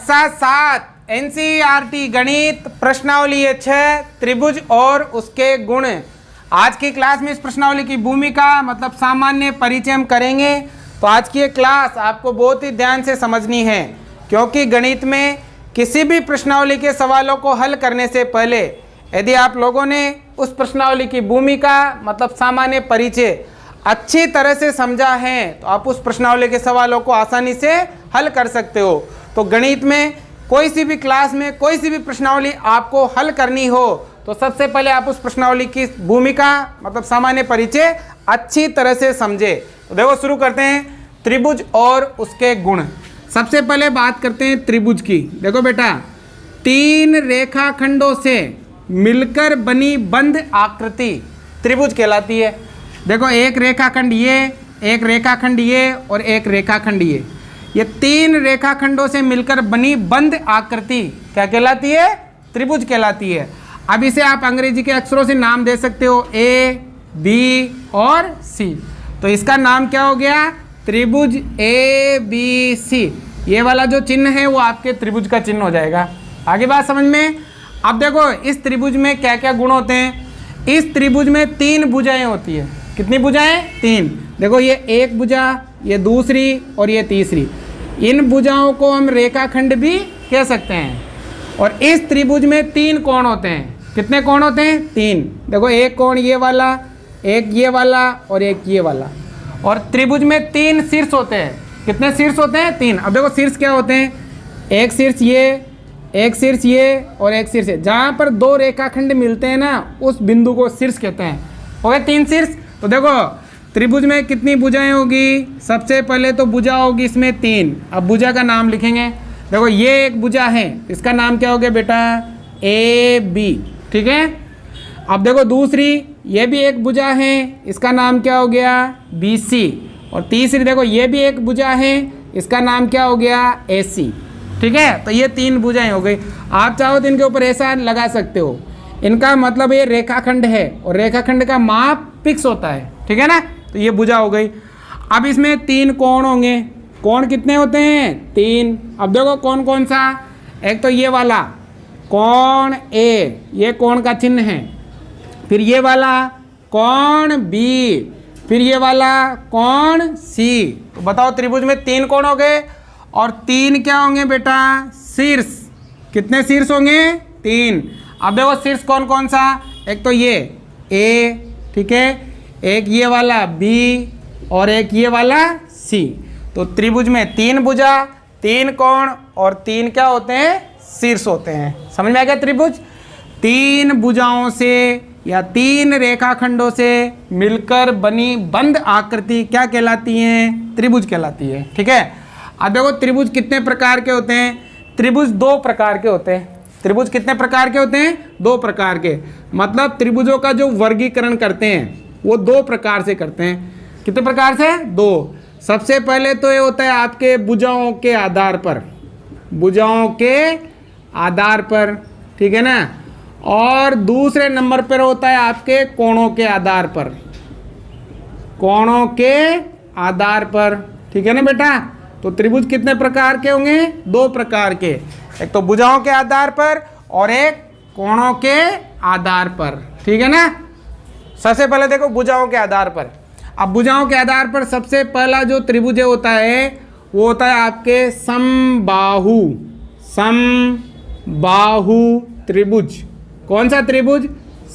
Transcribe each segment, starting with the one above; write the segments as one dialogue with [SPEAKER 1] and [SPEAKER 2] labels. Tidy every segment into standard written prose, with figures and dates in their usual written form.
[SPEAKER 1] कक्षा 7 एनसीईआरटी गणित प्रश्नावली 6 त्रिभुज और उसके गुण। आज की क्लास में इस प्रश्नावली की भूमिका मतलब सामान्य परिचय हम करेंगे। तो आज की ये क्लास आपको बहुत ही ध्यान से समझनी है, क्योंकि गणित में किसी भी प्रश्नावली के सवालों को हल करने से पहले यदि आप लोगों ने उस प्रश्नावली की भूमिका मतलब सामान्य परिचय अच्छी तरह से समझा है तो आप उस प्रश्नावली के सवालों को आसानी से हल कर सकते हो। तो गणित में कोई सी भी क्लास में कोई सी भी प्रश्नावली आपको हल करनी हो तो सबसे पहले आप उस प्रश्नावली की भूमिका मतलब सामान्य परिचय अच्छी तरह से समझे। तो देखो शुरू करते हैं, त्रिभुज और उसके गुण। सबसे पहले बात करते हैं त्रिभुज की। देखो बेटा, 3 रेखाखंडों से मिलकर बनी बंद आकृति त्रिभुज कहलाती है। देखो एक रेखाखंड ये, एक रेखाखंड ये और एक रेखाखंड ये 3 रेखाखंडों से मिलकर बनी बंद आकृति क्या कहलाती है? त्रिभुज कहलाती है। अब इसे आप अंग्रेजी के अक्षरों से नाम दे सकते हो, ए, बी और सी। तो इसका नाम क्या हो गया? त्रिभुज ए बी सी। ये वाला जो चिन्ह है वो आपके त्रिभुज का चिन्ह हो जाएगा। आगे बात समझ में। अब देखो इस त्रिभुज में क्या क्या गुण होते हैं। इस त्रिभुज में 3 भुजाएं होती है। कितनी भुजाएं? 3। देखो ये एक भुजा, ये दूसरी और ये तीसरी। इन भुजाओं को हम रेखाखंड भी कह सकते हैं। और इस त्रिभुज में 3 कोण होते हैं। कितने कोण होते हैं? 3। देखो एक कोण ये वाला, एक ये वाला और एक ये वाला। और त्रिभुज में 3 शीर्ष होते हैं। कितने शीर्ष होते हैं? 3। अब देखो शीर्ष क्या होते हैं? एक शीर्ष ये, एक शीर्ष ये और एक शीर्ष ये। जहाँ पर 2 रेखाखंड मिलते हैं ना उस बिंदु को शीर्ष कहते हैं। हो गए 3 शीर्ष। तो देखो त्रिभुज में कितनी भुजाएं होगी? सबसे पहले तो भुजा होगी इसमें 3। अब भुजा का नाम लिखेंगे। देखो ये एक भुजा है, इसका नाम क्या हो गया बेटा? A B. ठीक है। अब देखो दूसरी, ये भी एक भुजा है, इसका नाम क्या हो गया? B C. और तीसरी देखो ये भी एक भुजा है, इसका नाम क्या हो गया? ए सी। ठीक है। तो ये 3 भुजाएं हो गई। आप चाहो तो इनके ऊपर ऐसा लगा सकते हो। इनका मतलब ये रेखाखंड है और रेखाखंड का माप फिक्स होता है। ठीक है ना। तो ये भुजा हो गई। अब इसमें 3 कोण होंगे। कोण कितने होते हैं? 3। अब देखो कौन कौन सा? एक तो ये वाला कोण ए, ये कोण का चिन्ह है। फिर ये वाला कोण बी, फिर ये वाला कोण सी। तो बताओ त्रिभुज में 3 कोण हो गए और 3 क्या होंगे बेटा? शीर्ष। कितने शीर्ष होंगे? 3। अब देखो शीर्ष कौन कौन सा? एक तो ये ए, ठीक है, एक ये वाला बी और एक ये वाला सी। तो त्रिभुज में 3 भुजा, 3 कोण और 3 क्या होते हैं? शीर्ष होते हैं। समझ में आ गया? त्रिभुज 3 भुजाओं से या 3 रेखाखंडों से मिलकर बनी बंद आकृति क्या कहलाती है? त्रिभुज कहलाती है। ठीक है। अब देखो त्रिभुज कितने प्रकार के होते हैं? त्रिभुज 2 प्रकार के होते हैं। त्रिभुज कितने प्रकार के होते हैं? 2 प्रकार के। मतलब त्रिभुजों का जो वर्गीकरण करते हैं वो 2 प्रकार से करते हैं। कितने प्रकार से? 2। सबसे पहले तो ये होता है आपके भुजाओं के आधार पर, भुजाओं के आधार पर। ठीक है ना। और दूसरे नंबर पर होता है आपके कोणों के आधार पर, कोणों के आधार पर। ठीक है ना बेटा। तो त्रिभुज कितने प्रकार के होंगे? 2 प्रकार के। एक तो भुजाओं के आधार पर और एक कोणों के आधार पर। ठीक है ना। सबसे पहले देखो भुजाओं के आधार पर। अब भुजाओं के आधार पर सबसे पहला जो त्रिभुज होता है वो होता है आपके समबाहु, समबाहु त्रिभुज। कौन सा त्रिभुज?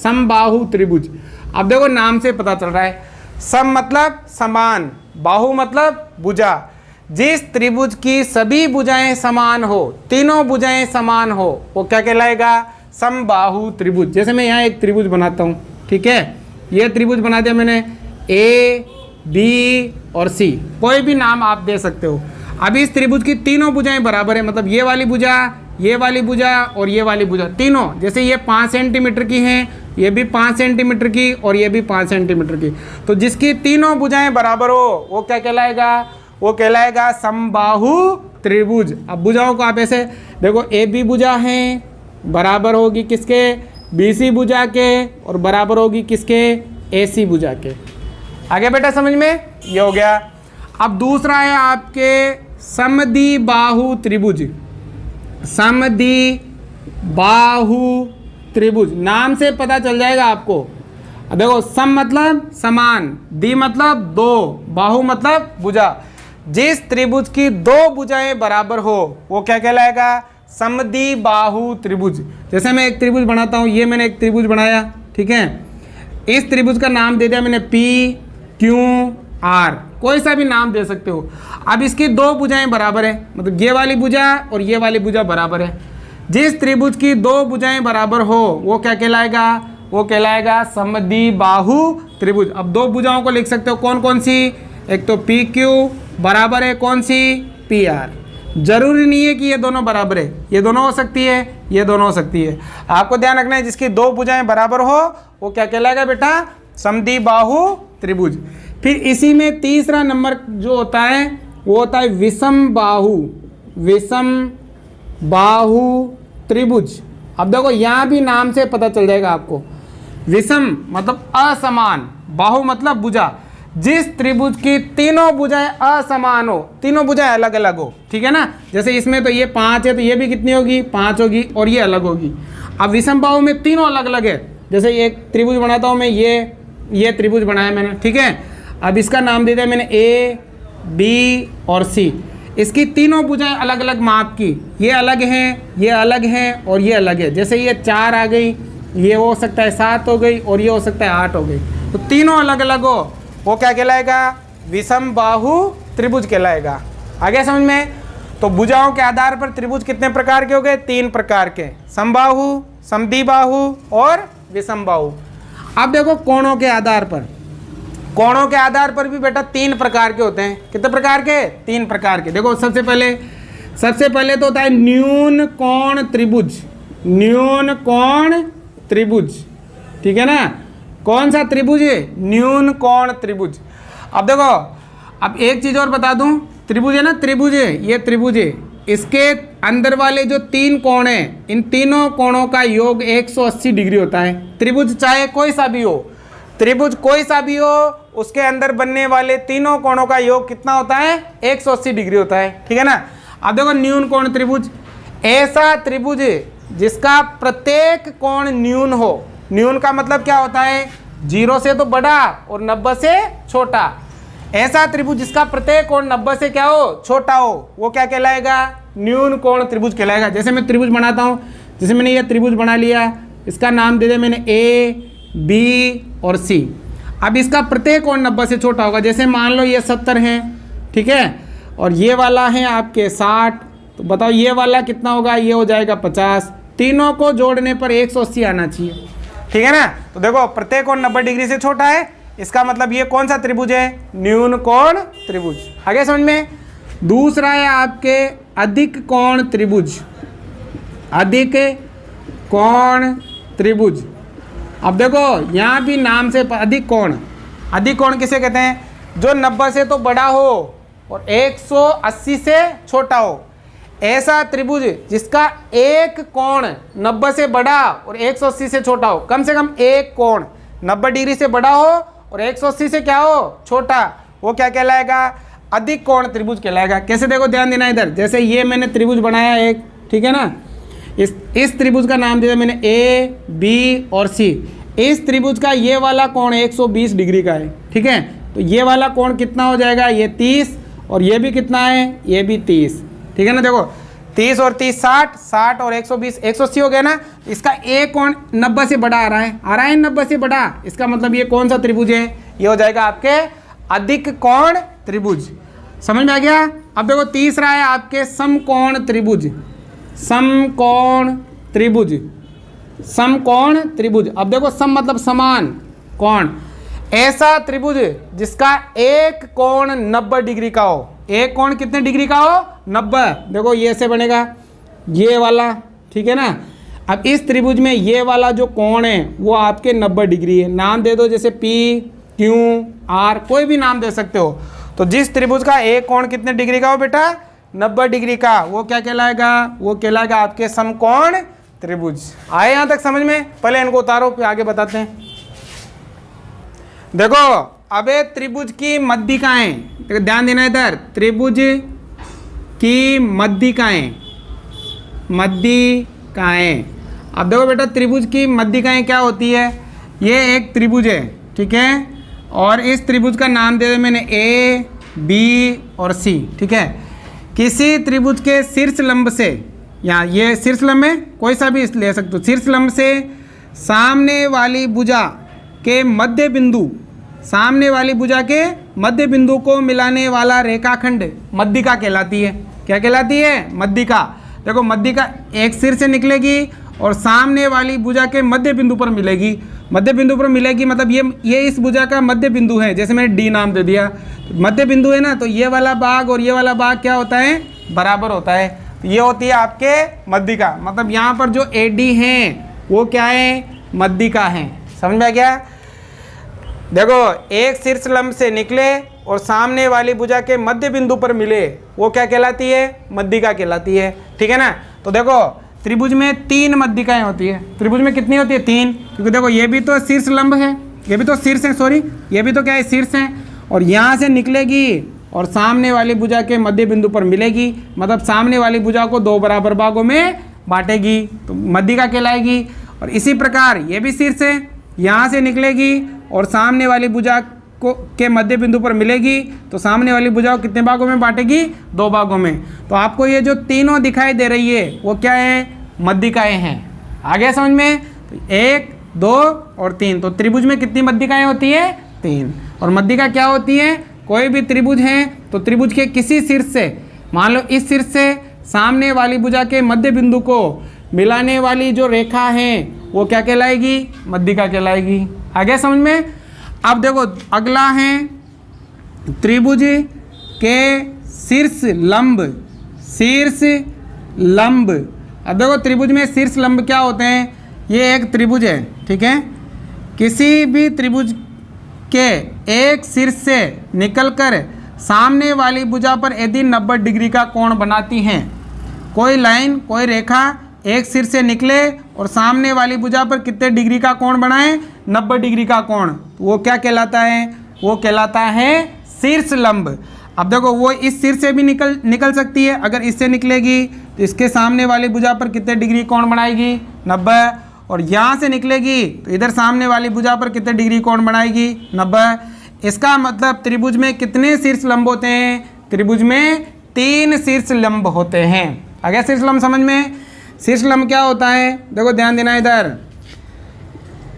[SPEAKER 1] समबाहु त्रिभुज। अब देखो नाम से पता चल रहा है, सम मतलब समान, बाहु मतलब भुजा। जिस त्रिभुज की सभी भुजाएं समान हो, तीनों भुजाएं समान हो, वो क्या कहलाएगा? समबाहु त्रिभुज। जैसे मैं यहाँ एक त्रिभुज बनाता हूँ, ठीक है, ये त्रिभुज बना दिया मैंने, ए बी और सी। कोई भी नाम आप दे सकते हो। अभी इस त्रिभुज की तीनों भुजाएं बराबर है, मतलब ये वाली भुजा, ये वाली भुजा और ये वाली भुजा तीनों, जैसे ये 5 सेंटीमीटर की हैं, ये भी 5 सेंटीमीटर की और ये भी 5 सेंटीमीटर की। तो जिसकी तीनों भुजाएं बराबर हो वो क्या कहलाएगा? वो कहलाएगा समबाहु त्रिभुज। अब भुजाओं को आप ऐसे देखो, ए बी भुजा है बराबर होगी किसके? बी सी भुजा के, और बराबर होगी किसके? ए सी भुजा के। आगे बेटा समझ में? ये हो गया। अब दूसरा है आपके समद्विबाहु त्रिभुज। समद्वि बाहु त्रिभुज, नाम से पता चल जाएगा आपको। अब देखो, सम मतलब समान, दी मतलब दो, बाहु मतलब भुजा। जिस त्रिभुज की दो भुजाएं बराबर हो वो क्या कहलाएगा? समद्वि बाहु त्रिभुज। जैसे मैं एक त्रिभुज बनाता हूं, ये मैंने एक त्रिभुज बनाया, ठीक है। इस त्रिभुज का नाम दे दिया मैंने पी क्यू आर, कोई सा भी नाम दे सकते हो। अब इसकी दो भुजाएं बराबर है, मतलब ये वाली भुजा और ये वाली भुजा बराबर है। जिस त्रिभुज की दो भुजाएं बराबर हो वो क्या कहलाएगा? वो कहलाएगा समद्वि बाहु त्रिभुज। अब दो भुजाओं को लिख सकते हो, कौन कौन सी? एक तो पी क्यू बराबर है कौन सी? P R. जरूरी नहीं है कि ये दोनों बराबर है, ये दोनों हो सकती है, ये दोनों हो सकती है। आपको ध्यान रखना है, जिसकी दो भुजाएं बराबर हो वो क्या कहलाएगा बेटा? समद्वि बाहु त्रिभुज। फिर इसी में तीसरा नंबर जो होता है वो होता है विषम बाहु, विषम बाहु त्रिभुज। अब देखो, यहाँ भी नाम से पता चल जाएगा आपको। विषम मतलब असमान, बाहु मतलब भुजा। जिस त्रिभुज की तीनों भुजाएं असमान हो, तीनों भुजाएं अलग अलग हो, ठीक है ना। जैसे इसमें तो ये 5 है, तो ये भी कितनी होगी? 5 होगी, और ये अलग होगी। अब विषम बाहु में तीनों अलग अलग है। जैसे एक त्रिभुज बनाता हूँ मैं, ये त्रिभुज बनाया मैंने, ठीक है। अब इसका नाम दे दिया मैंने ए बी और सी। इसकी तीनों भुजाएं अलग अलग माप की, ये अलग हैं, ये अलग हैं, और ये अलग है। जैसे ये 4 आ गई, ये हो सकता है 7 हो गई, और ये हो सकता है 8 हो गई। तो तीनों अलग अलग हो वो क्या कहलाएगा? विषम बाहु त्रिभुज कहलाएगा। आगे समझ में? तो भुजाओं के आधार पर त्रिभुज कितने प्रकार के हो गए? 3 प्रकार के, समबाहु, समद्वि बाहु और विषम बाहु। अब देखो, कोणों के आधार पर, कोणों के आधार पर भी बेटा 3 प्रकार के होते हैं। कितने प्रकार के? 3 प्रकार के। देखो, सबसे पहले तो होता है न्यून कोण त्रिभुज, न्यून कोण त्रिभुज, ठीक है ना। कौन सा त्रिभुज है? न्यून कोण त्रिभुज। अब देखो, अब एक चीज और बता दूं, त्रिभुज है ना, त्रिभुज है, ये त्रिभुज है, इसके अंदर वाले जो 3 कोण हैं, इन तीनों कोणों का योग 180 डिग्री होता है। त्रिभुज चाहे कोई सा भी हो, त्रिभुज कोई सा भी हो, उसके अंदर बनने वाले तीनों कोणों का योग कितना होता है? 180 डिग्री होता है, ठीक है ना। अब देखो, न्यून कोण त्रिभुज, ऐसा त्रिभुज जिसका प्रत्येक कोण न्यून हो। न्यून का मतलब क्या होता है? 0 से तो बड़ा और 90 से छोटा। ऐसा त्रिभुज जिसका प्रत्येक कोण 90 से क्या हो? छोटा हो, वो क्या कहलाएगा? न्यून कोण त्रिभुज कहलाएगा। जैसे मैं त्रिभुज बनाता हूँ, जैसे मैंने ये त्रिभुज बना लिया, इसका नाम दे दिया मैंने ए बी और सी। अब इसका प्रत्येक कोण 90 से छोटा होगा। जैसे मान लो ये 70 है, ठीक है, और ये वाला है आपके 60, तो बताओ ये वाला कितना होगा? ये हो जाएगा 50। तीनों को जोड़ने पर 180 आना चाहिए, ठीक है ना। तो देखो, प्रत्येक कोण 90 डिग्री से छोटा है, इसका मतलब ये कौन सा त्रिभुज है? न्यून कोण त्रिभुज। आगे समझ में? दूसरा है आपके अधिक कोण त्रिभुज, अधिक कोण त्रिभुज। अब देखो, यहाँ भी नाम से अधिक कोण, अधिक कोण किसे कहते हैं? जो 90 से तो बड़ा हो और 180 से छोटा हो। ऐसा त्रिभुज जिसका एक कोण 90 से बड़ा और 180 से छोटा हो, कम से कम एक कोण 90 डिग्री से बड़ा हो और 180 से क्या हो? छोटा, वो क्या कहलाएगा? अधिक कोण त्रिभुज कहलाएगा। कैसे? देखो, ध्यान देना इधर। जैसे ये मैंने त्रिभुज बनाया एक, ठीक है ना। इस त्रिभुज का नाम दिया मैंने ए बी और सी। इस त्रिभुज का ये वाला कोण 120 डिग्री का है, ठीक है। तो ये वाला कोण कितना हो जाएगा? ये 30, और ये भी कितना है? ये भी 30, ठीक है ना। देखो, 30 और 30 60, 60 और 120 180 हो गया ना। इसका एक कोण 90 से बड़ा आ रहा है 90 से बड़ा। इसका मतलब ये कौन सा त्रिभुज है? ये हो जाएगा आपके अधिक कोण त्रिभुज। समझ में आ गया? अब देखो, तीसरा है आपके समकोण त्रिभुज, समकोण त्रिभुज, समकोण त्रिभुज। अब देखो, सम मतलब समान, कोण, ऐसा त्रिभुज जिसका एक कोण 90 डिग्री का हो। एक कोण कितने डिग्री का हो? 90। देखो, ये ऐसे बनेगा, ये वाला, ठीक है ना। अब इस त्रिभुज में ये वाला जो कोण है वो आपके 90 डिग्री है। नाम दे दो, जैसे पी क्यू आर, कोई भी नाम दे सकते हो। तो जिस त्रिभुज का एक कोण कितने डिग्री का हो बेटा? 90 डिग्री का, वो क्या कहलाएगा? वो कहलाएगा आपके समकोण त्रिभुज। आए यहाँ तक समझ में? पहले इनको उतारो, फिर आगे बताते हैं। देखो, अब त्रिभुज की मध्यिकाएं, ध्यान देना इधर, त्रिभुज की मध्यिकाएं, मध्यिकाएं। अब देखो बेटा त्रिभुज की मध्यिकाएं क्या होती है। ये एक त्रिभुज है, ठीक है, और इस त्रिभुज का नाम दे दिया मैंने ए, बी और सी, ठीक है। किसी त्रिभुज के शीर्ष लंब से, यहाँ ये शीर्ष लंब है, कोई सा भी ले सकते हो, शीर्ष लंब से सामने वाली भुजा के मध्य बिंदु, सामने वाली भुजा के मध्य बिंदु को मिलाने वाला रेखाखंड मध्यिका कहलाती है। क्या कहलाती है? मध्यिका। देखो मध्यिका एक सिर से निकलेगी और सामने वाली भुजा के मध्य बिंदु पर मिलेगी। मध्य बिंदु पर मिलेगी मतलब ये इस भुजा का मध्य बिंदु है, जैसे मैंने डी नाम दे दिया, मध्य बिंदु है ना, तो ये वाला भाग और ये वाला भाग क्या होता है? बराबर होता है। तो ये होती है आपके मध्यिका। मतलब यहाँ पर जो ए डी हैं वो क्या है? मध्यिका है। समझ में आ गया? देखो एक शीर्ष लंब से निकले और सामने वाली भुजा के मध्य बिंदु पर मिले, वो क्या कहलाती है? मध्यिका कहलाती है। ठीक है ना। तो देखो त्रिभुज में 3 मध्यिकाएं होती है। त्रिभुज में कितनी होती है? 3, क्योंकि देखो ये भी तो शीर्ष लंब है, ये भी तो शीर्ष है, सॉरी ये भी तो क्या है? शीर्ष है। और यहाँ से निकलेगी और सामने वाली भुजा के मध्य बिंदु पर मिलेगी, मतलब सामने वाली भुजा को 2 बराबर भागों में बांटेगी, तो मध्यिका कहलाएगी। और इसी प्रकार ये भी शीर्ष है, यहाँ से निकलेगी और सामने वाली भुजा को के मध्य बिंदु पर मिलेगी, तो सामने वाली भुजा को कितने भागों में बांटेगी? 2 भागों में। तो आपको ये जो तीनों दिखाई दे रही है वो क्या है? मध्यिकाएं हैं। आ गया समझ में? तो 1, 2 और 3। तो त्रिभुज में कितनी मध्यिकाएं होती है? 3। और मध्यिका क्या होती है? कोई भी त्रिभुज है तो त्रिभुज के किसी शीर्ष से, मान लो इस शीर्ष से सामने वाली भुजा के मध्य बिंदु को मिलाने वाली जो रेखा है वो क्या कहलाएगी? मध्यिका कहलाएगी। आ गया समझ में? अब देखो अगला है त्रिभुज के शीर्ष लंब। शीर्ष लंब। अब देखो त्रिभुज में शीर्ष लंब क्या होते हैं? ये एक त्रिभुज है, ठीक है। किसी भी त्रिभुज के एक शीर्ष से निकलकर सामने वाली भुजा पर यदि 90 डिग्री का कोण बनाती हैं, कोई लाइन, कोई रेखा एक सिर से निकले और सामने वाली भुजा पर कितने डिग्री का कोण बनाए? 90 डिग्री का कोण, तो वो क्या कहलाता है? वो कहलाता है शीर्ष लंब। अब देखो वो इस सिर से भी निकल सकती है। अगर इससे निकलेगी तो इसके सामने वाली भुजा पर कितने डिग्री कोण बनाएगी? 90। और यहाँ से निकलेगी तो इधर सामने वाली भुजा पर कितने डिग्री कोण बनाएगी? 90। इसका मतलब त्रिभुज में कितने शीर्ष लंब होते हैं? त्रिभुज में 3 शीर्ष लंब होते हैं। आ गया शीर्ष लंब समझ में? शीर्ष लंब क्या होता है? देखो ध्यान देना, इधर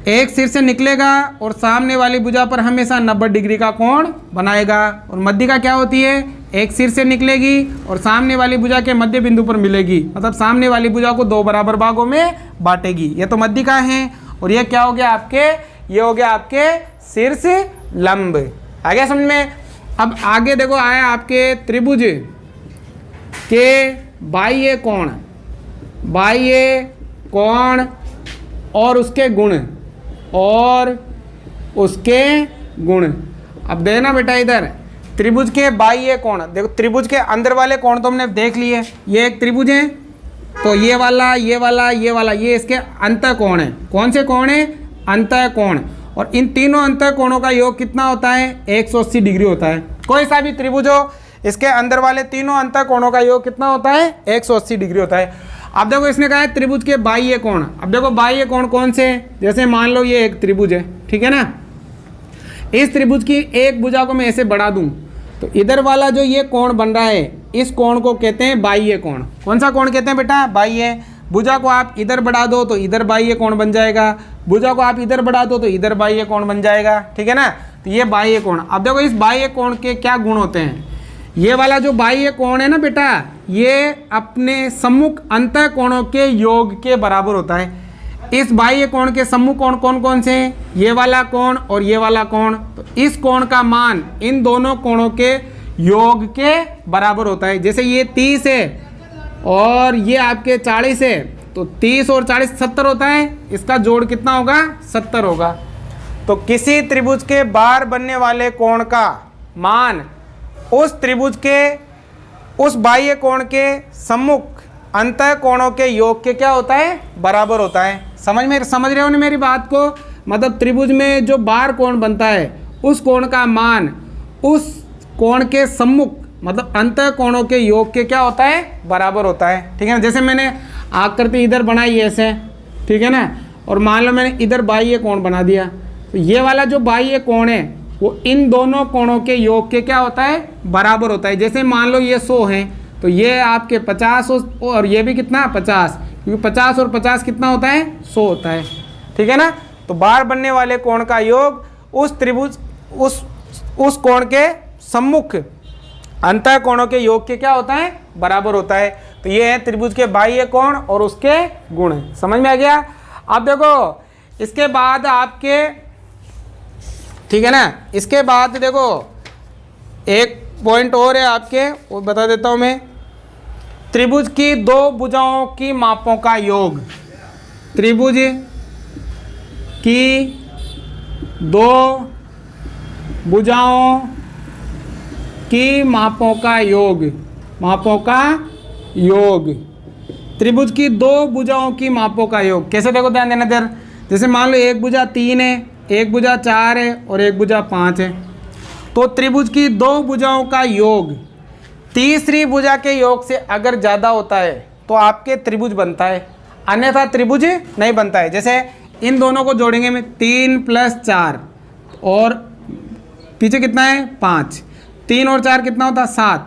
[SPEAKER 1] एक सिर से निकलेगा और सामने वाली भुजा पर हमेशा 90 डिग्री का कोण बनाएगा। और मध्यिका क्या होती है? एक सिर से निकलेगी और सामने वाली भुजा के मध्य बिंदु पर मिलेगी, मतलब सामने वाली भुजा को 2 बराबर भागों में बांटेगी। ये तो मध्यिका है। और ये क्या हो गया आपके? ये हो गया आपके शीर्ष लंब। आ गया समझ में? अब आगे देखो आया आपके त्रिभुज के बाह्य कोण। बाह्य कोण और उसके गुण, और उसके गुण। अब देखना बेटा इधर त्रिभुज के बाह्य कोण। देखो त्रिभुज के अंदर वाले कोण तो हमने देख लिए। ये एक त्रिभुज है तो ये वाला, ये वाला, ये वाला, ये इसके अंतः कोण है। कौन से कोण है? अंतः कोण। और इन तीनों अंतः कोणों का योग कितना होता है? 180 डिग्री होता है। कोई सा भी त्रिभुज हो, इसके अंदर वाले तीनों अंतः कोणों का योग कितना होता है? 180 डिग्री होता है। अब देखो इसने कहा है त्रिभुज के बाह्य कोण। अब देखो बाह्य कोण कौन से? जैसे मान लो ये एक त्रिभुज है, ठीक है ना। इस त्रिभुज की एक भुजा को मैं ऐसे बढ़ा दूं तो इधर वाला जो ये कोण बन रहा है, इस कोण को कहते हैं बाह्य कोण। कौन सा कोण कहते हैं बेटा? बाह्य। भुजा को आप इधर बढ़ा दो तो इधर बाह्य कोण बन जाएगा, भुजा को आप इधर बढ़ा दो तो इधर बाह्य कोण बन जाएगा, ठीक है ना। तो ये बाह्य कोण। अब देखो इस बाह्य कोण के क्या गुण होते हैं? ये वाला जो बाह्य कोण है ना बेटा, ये अपने सम्मुख अंतः कोणों के योग के बराबर होता है। इस बाह्य कोण के सम्मुख कोण कौन कौन से हैं? ये वाला कोण और ये वाला कोण। तो इस कोण का मान इन दोनों कोणों के योग के बराबर होता है। जैसे ये 30 है और ये आपके 40 है, तो 30 और 40 70 होता है। इसका जोड़ कितना होगा? 70 होगा। तो किसी त्रिभुज के बाहर बनने वाले कोण का मान उस त्रिभुज के उस बाह्य कोण के सम्मुख अंतः कोणों के योग के क्या होता है? बराबर होता है। समझ रहे हो ना मेरी बात को? मतलब त्रिभुज में जो बाहर कोण बनता है उस कोण का मान उस कोण के सम्मुख मतलब अंतः कोणों के योग के क्या होता है? बराबर होता है, ठीक है ना। जैसे मैंने आकृति इधर बनाई ऐसे, ठीक है ना, और मान लो मैंने इधर बाह्य कोण बना दिया, तो ये वाला जो बाह्य कोण है वो इन दोनों कोणों के योग के क्या होता है, बराबर होता है। जैसे मान लो ये 100 है तो ये आपके 50 और ये भी कितना 50, क्योंकि 50 और 50 कितना होता है 100 होता है, ठीक है ना। तो बाहर बनने वाले कोण का योग उस त्रिभुज उस कोण के सम्मुख अंतः कोणों के योग के क्या होता है, बराबर होता है। तो ये है त्रिभुज के बाह्य कोण और उसके गुण, समझ में आ गया। अब देखो इसके बाद आपके, ठीक है ना, इसके बाद देखो एक पॉइंट और है आपके, वो बता देता हूं मैं। त्रिभुज की दो भुजाओं की मापों का योग, त्रिभुज की दो भुजाओं की मापों का योग, मापों का योग, त्रिभुज की दो भुजाओं की मापों का योग कैसे, देखो ध्यान देना इधर। जैसे मान लो एक भुजा 3 है, एक भुजा 4 है और एक भुजा 5 है, तो त्रिभुज की दो भुजाओं का योग तीसरी भुजा के योग से अगर ज़्यादा होता है तो आपके त्रिभुज बनता है, अन्यथा त्रिभुज नहीं बनता है। जैसे इन दोनों को जोड़ेंगे में 3 + 4 और पीछे कितना है 5, 3 और 4 कितना होता है 7,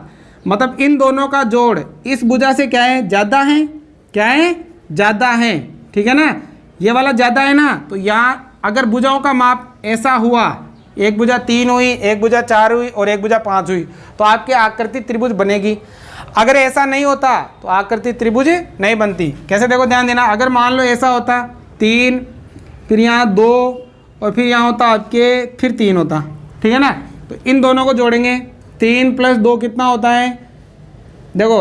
[SPEAKER 1] मतलब इन दोनों का जोड़ इस भुजा से क्या है, ज़्यादा है, क्या है, ज़्यादा है, ठीक है ना, ये वाला ज़्यादा है ना। तो यहाँ अगर भुजाओं का माप ऐसा हुआ, एक भुजा 3 हुई, एक भुजा 4 हुई और एक भुजा 5 हुई, तो आपकी आकृति त्रिभुज बनेगी। अगर ऐसा नहीं होता तो आकृति त्रिभुज नहीं बनती। कैसे, देखो ध्यान देना। अगर मान लो ऐसा होता 3, फिर यहाँ 2 और फिर यहाँ होता आपके फिर 3 होता, ठीक है ना, तो इन दोनों को जोड़ेंगे, 3 + 2 कितना होता है, देखो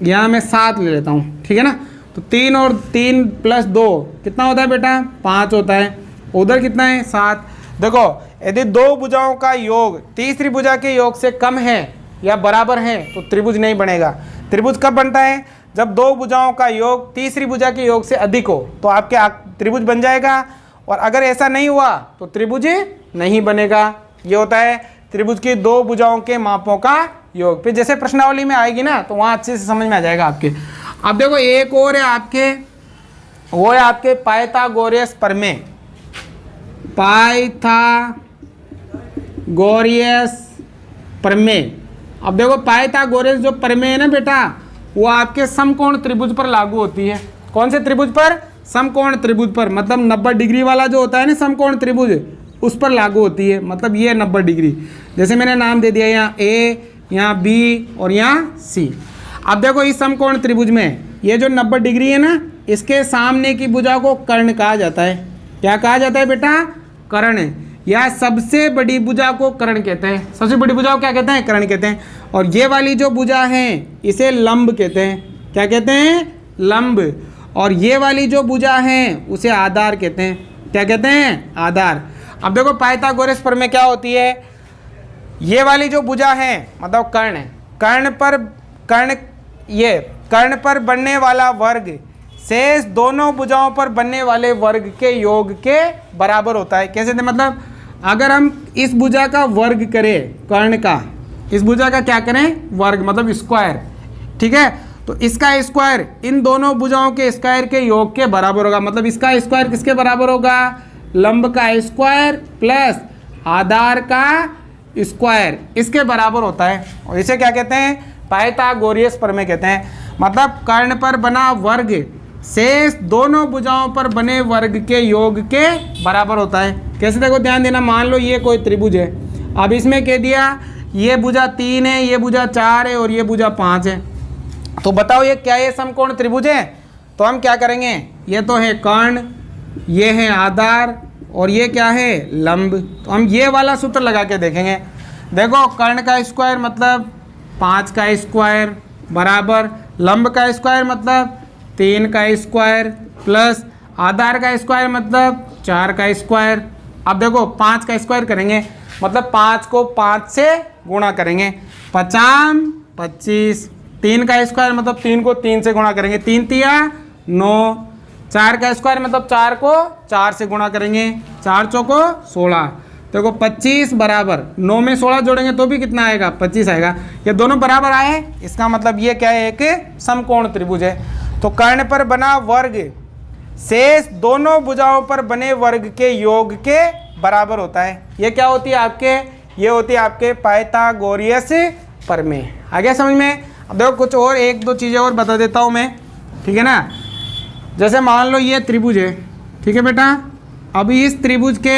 [SPEAKER 1] यहाँ मैं 7 ले लेता हूँ, ठीक है ना, तो 3 और 3 + 2 कितना होता है बेटा 5 होता है, उधर कितना है 7। देखो यदि दो भुजाओं का योग तीसरी भुजा के योग से कम है या बराबर है तो त्रिभुज नहीं बनेगा। त्रिभुज कब बनता है, जब दो भुजाओं का योग तीसरी भुजा के योग से अधिक हो तो आपके त्रिभुज बन जाएगा, और अगर ऐसा नहीं हुआ तो त्रिभुज नहीं बनेगा। ये होता है त्रिभुज की दो भुजाओं के मापों का योग। फिर जैसे प्रश्नावली में आएगी ना तो वहाँ अच्छे से समझ में आ जाएगा आपके। अब देखो एक और है आपके, वो है आपके पाइथागोरस प्रमेय, पाइथागोरस प्रमेय। अब देखो पाइथागोरस जो प्रमेय है ना बेटा, वो आपके समकोण त्रिभुज पर लागू होती है। कौन से त्रिभुज पर, समकोण त्रिभुज पर, मतलब 90 डिग्री वाला जो होता है ना समकोण त्रिभुज, उस पर लागू होती है। मतलब ये 90 डिग्री, जैसे मैंने नाम दे दिया यहाँ A, यहाँ B और यहाँ C। अब देखो इस समकोण त्रिभुज में ये जो 90 डिग्री है ना, इसके सामने की भुजा को कर्ण कहा जाता है। क्या कहा जाता है बेटा, कर्ण, या सबसे बड़ी भुजा को कर्ण कहते हैं। सबसे बड़ी भुजा को क्या कहते हैं, कर्ण कहते हैं। और ये वाली जो भुजा है इसे लंब कहते हैं। क्या कहते हैं, लंब। और ये वाली जो भुजा है उसे आधार कहते हैं। क्या कहते हैं, आधार। अब देखो पाइथागोरस प्रमेय क्या होती है, ये वाली जो भुजा है मतलब कर्ण, कर्ण पर बनने वाला वर्ग शेष दोनों भुजाओं पर बनने वाले वर्ग के योग के बराबर होता है। कैसे, मतलब अगर हम इस भुजा का वर्ग करें, कर्ण का, इस भुजा का क्या करें, वर्ग, मतलब स्क्वायर, ठीक है, तो इसका स्क्वायर इन दोनों भुजाओं के स्क्वायर के योग के बराबर होगा। मतलब इसका स्क्वायर किसके बराबर होगा, लंब का स्क्वायर प्लस आधार का स्क्वायर, इसके बराबर होता है। और इसे क्या कहते हैं, पाइथागोरस प्रमेय कहते हैं। मतलब कर्ण पर बना वर्ग शेष दोनों भुजाओं पर बने वर्ग के योग के बराबर होता है। कैसे, देखो ध्यान देना। मान लो ये कोई त्रिभुज है, अब इसमें कह दिया ये भुजा 3 है, ये भुजा 4 है और ये भुजा 5 है, तो बताओ ये क्या है, समकोण त्रिभुज है। तो हम क्या करेंगे, ये तो है कर्ण, ये है आधार और ये क्या है, लंब। तो हम ये वाला सूत्र लगा के देखेंगे। देखो कर्ण का स्क्वायर मतलब 5 का स्क्वायर बराबर लंब का स्क्वायर मतलब 3 का स्क्वायर प्लस आधार का स्क्वायर मतलब 4 का स्क्वायर। अब देखो 5 का स्क्वायर करेंगे मतलब 5 को 5 से गुणा करेंगे, 5 25। 3 का स्क्वायर मतलब 3 को 3 से गुणा करेंगे, 3 तिया 9। 4 का स्क्वायर मतलब 4 को 4 से गुणा करेंगे, 4 चौको 16। देखो 25 बराबर 9 में 16 जोड़ेंगे तो भी कितना आएगा, 25 आएगा। ये दोनों बराबर आए, इसका मतलब ये क्या है, एक समकोण त्रिभुज है। तो कर्ण पर बना वर्ग शेष दोनों भुजाओं पर बने वर्ग के योग के बराबर होता है। ये क्या होती है आपके, ये होती है आपके पाइथागोरियस प्रमेय। आ गया समझ में। अब देखो कुछ और एक दो चीज़ें और बता देता हूँ मैं, ठीक है ना। जैसे मान लो ये त्रिभुज है, ठीक है बेटा। अभी इस त्रिभुज के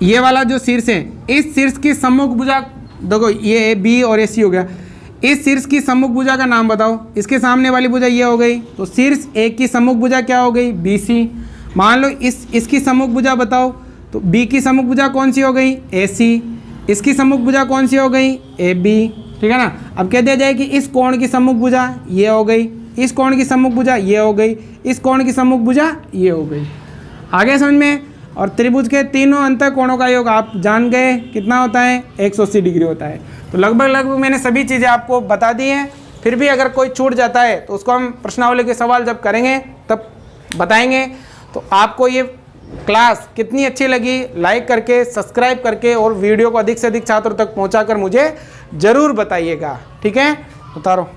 [SPEAKER 1] ये वाला जो शीर्ष है, इस शीर्ष की सम्मुख भुजा, देखो ये बी और ये सी हो गया। इस शीर्ष की सम्मुख भुजा का नाम बताओ। इसके सामने वाली भुजा ये हो गई, तो शीर्ष एक की सम्मुख भुजा क्या हो गई, बी सी। मान लो इसकी सम्मुख भुजा बताओ, तो बी की सम्मुख भुजा कौन सी हो गई, ए सी। इसकी सम्मुख भुजा कौन सी हो गई, ए बी, ठीक है ना। अब कह दिया जाए कि इस कोण की सम्मुख भुजा ये हो गई, इस कोण की सम्मुख भुजा ये हो गई, इस कोण की सम्मुख भुजा ये हो गई। आगे समझ में। और त्रिभुज के तीनों अंतर कोणों का योग आप जान गए कितना होता है, 180 डिग्री होता है। तो लगभग मैंने सभी चीज़ें आपको बता दी हैं। फिर भी अगर कोई छूट जाता है तो उसको हम प्रश्नावली के सवाल जब करेंगे तब बताएंगे। तो आपको ये क्लास कितनी अच्छी लगी, लाइक करके, सब्सक्राइब करके और वीडियो को अधिक से अधिक छात्रों तक पहुंचाकर मुझे ज़रूर बताइएगा, ठीक है। उतारो।